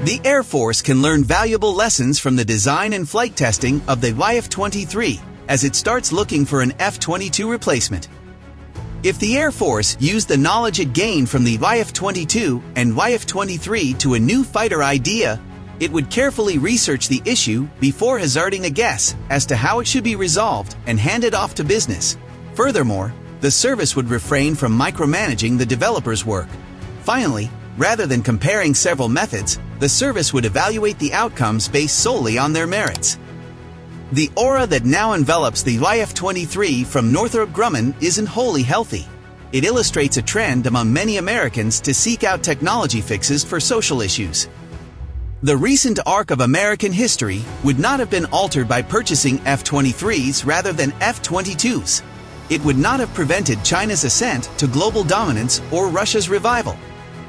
The Air Force can learn valuable lessons from the design and flight testing of the YF-23 as it starts looking for an F-22 replacement. If the Air Force used the knowledge it gained from the YF-22 and YF-23 to a new fighter idea, it would carefully research the issue before hazarding a guess as to how it should be resolved and hand it off to business. Furthermore, the service would refrain from micromanaging the developer's work. Finally, rather than comparing several methods, the service would evaluate the outcomes based solely on their merits. The aura that now envelops the YF-23 from Northrop Grumman isn't wholly healthy. It illustrates a trend among many Americans to seek out technology fixes for social issues. The recent arc of American history would not have been altered by purchasing F-23s rather than F-22s. It would not have prevented China's ascent to global dominance or Russia's revival.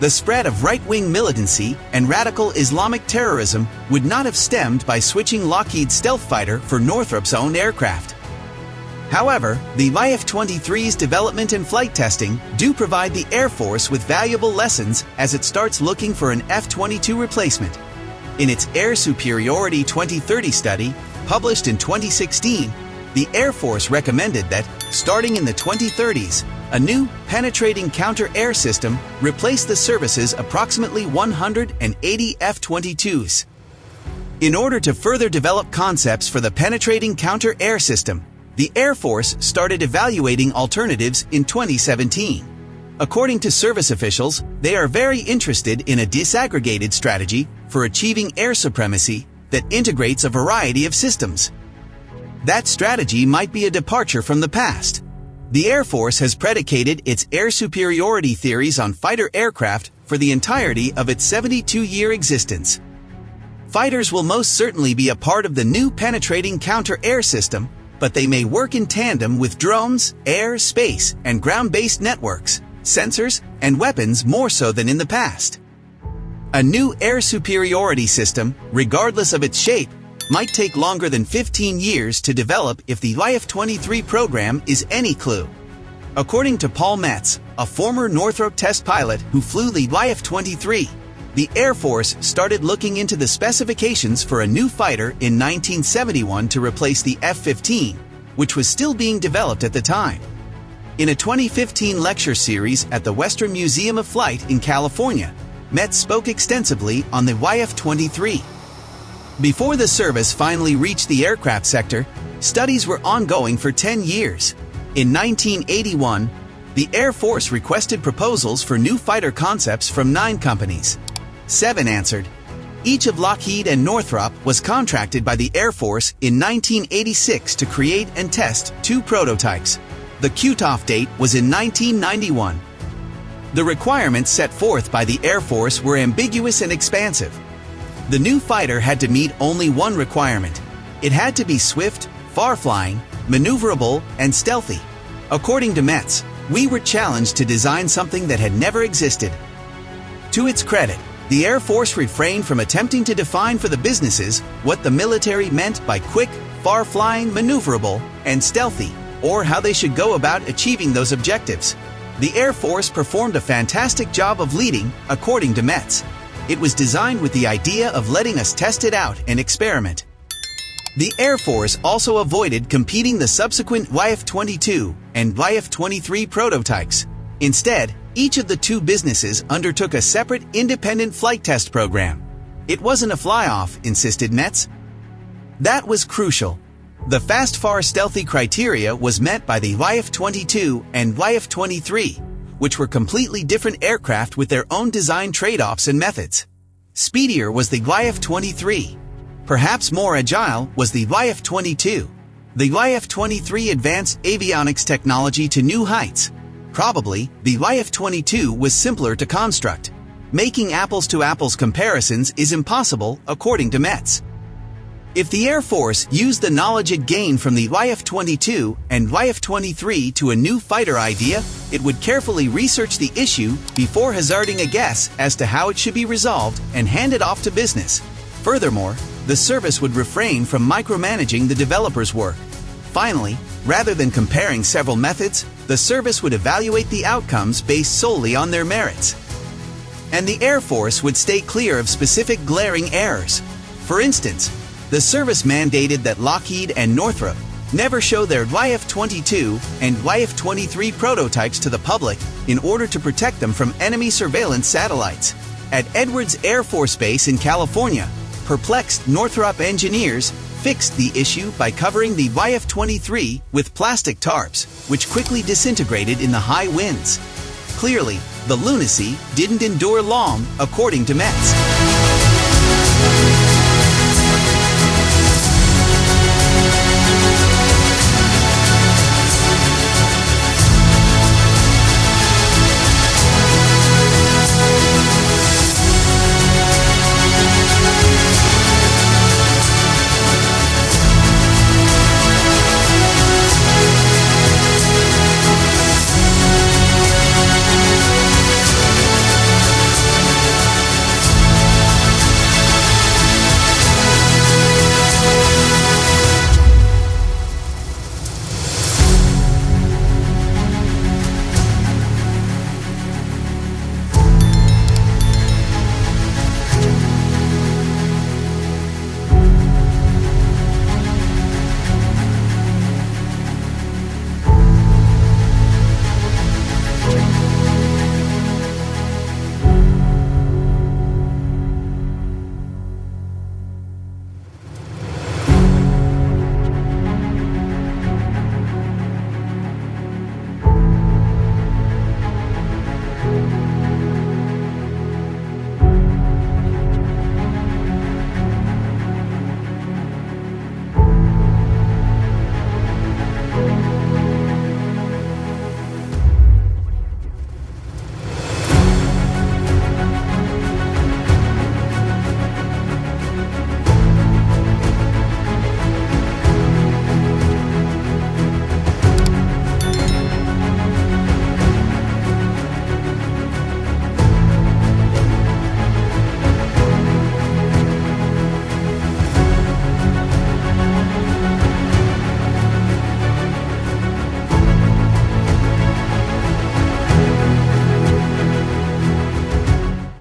The spread of right-wing militancy and radical Islamic terrorism would not have stemmed by switching Lockheed's stealth fighter for Northrop's own aircraft. However, the YF-23's development and flight testing do provide the Air Force with valuable lessons as it starts looking for an F-22 replacement. In its Air Superiority 2030 study, published in 2016, the Air Force recommended that, starting in the 2030s, a new penetrating counter-air system replaced the service's approximately 180 F-22s. In order to further develop concepts for the penetrating counter-air system, the Air Force started evaluating alternatives in 2017. According to service officials, they are very interested in a disaggregated strategy for achieving air supremacy that integrates a variety of systems. That strategy might be a departure from the past. The Air Force has predicated its air superiority theories on fighter aircraft for the entirety of its 72-year existence. Fighters will most certainly be a part of the new penetrating counter-air system, but they may work in tandem with drones, air, space, and ground-based networks, sensors, and weapons more so than in the past. A new air superiority system, regardless of its shape, might take longer than 15 years to develop if the YF-23 program is any clue. According to Paul Metz, a former Northrop test pilot who flew the YF-23, the Air Force started looking into the specifications for a new fighter in 1971 to replace the F-15, which was still being developed at the time. In a 2015 lecture series at the Western Museum of Flight in California, Metz spoke extensively on the YF-23. Before the service finally reached the aircraft sector, studies were ongoing for 10 years. In 1981, the Air Force requested proposals for new fighter concepts from 9 companies. 7 answered. Each of Lockheed and Northrop was contracted by the Air Force in 1986 to create and test 2 prototypes. The cutoff date was in 1991. The requirements set forth by the Air Force were ambiguous and expansive. The new fighter had to meet only one requirement. It had to be swift, far-flying, maneuverable, and stealthy. According to Metz, we were challenged to design something that had never existed. To its credit, the Air Force refrained from attempting to define for the businesses what the military meant by quick, far-flying, maneuverable, and stealthy, or how they should go about achieving those objectives. The Air Force performed a fantastic job of leading, according to Metz. It was designed with the idea of letting us test it out and experiment. The Air Force also avoided competing the subsequent YF-22 and YF-23 prototypes. Instead, each of the 2 businesses undertook a separate independent flight test program. It wasn't a fly-off, insisted Metz. That was crucial. The fast, far, stealthy criteria was met by the YF-22 and YF-23, which were completely different aircraft with their own design trade-offs and methods. Speedier was the YF-23. Perhaps more agile was the YF-22. The YF-23 advanced avionics technology to new heights. Probably, the YF-22 was simpler to construct. Making apples-to-apples comparisons is impossible, according to Metz. If the Air Force used the knowledge it gained from the YF-22 and YF-23 to a new fighter idea, it would carefully research the issue before hazarding a guess as to how it should be resolved and hand it off to business. Furthermore, the service would refrain from micromanaging the developer's work. Finally, rather than comparing several methods, the service would evaluate the outcomes based solely on their merits. and the Air Force would stay clear of specific glaring errors. For instance, the service mandated that Lockheed and Northrop never show their YF-22 and YF-23 prototypes to the public in order to protect them from enemy surveillance satellites. At Edwards Air Force Base in California, perplexed Northrop engineers fixed the issue by covering the YF-23 with plastic tarps, which quickly disintegrated in the high winds. Clearly, the lunacy didn't endure long, according to Metz.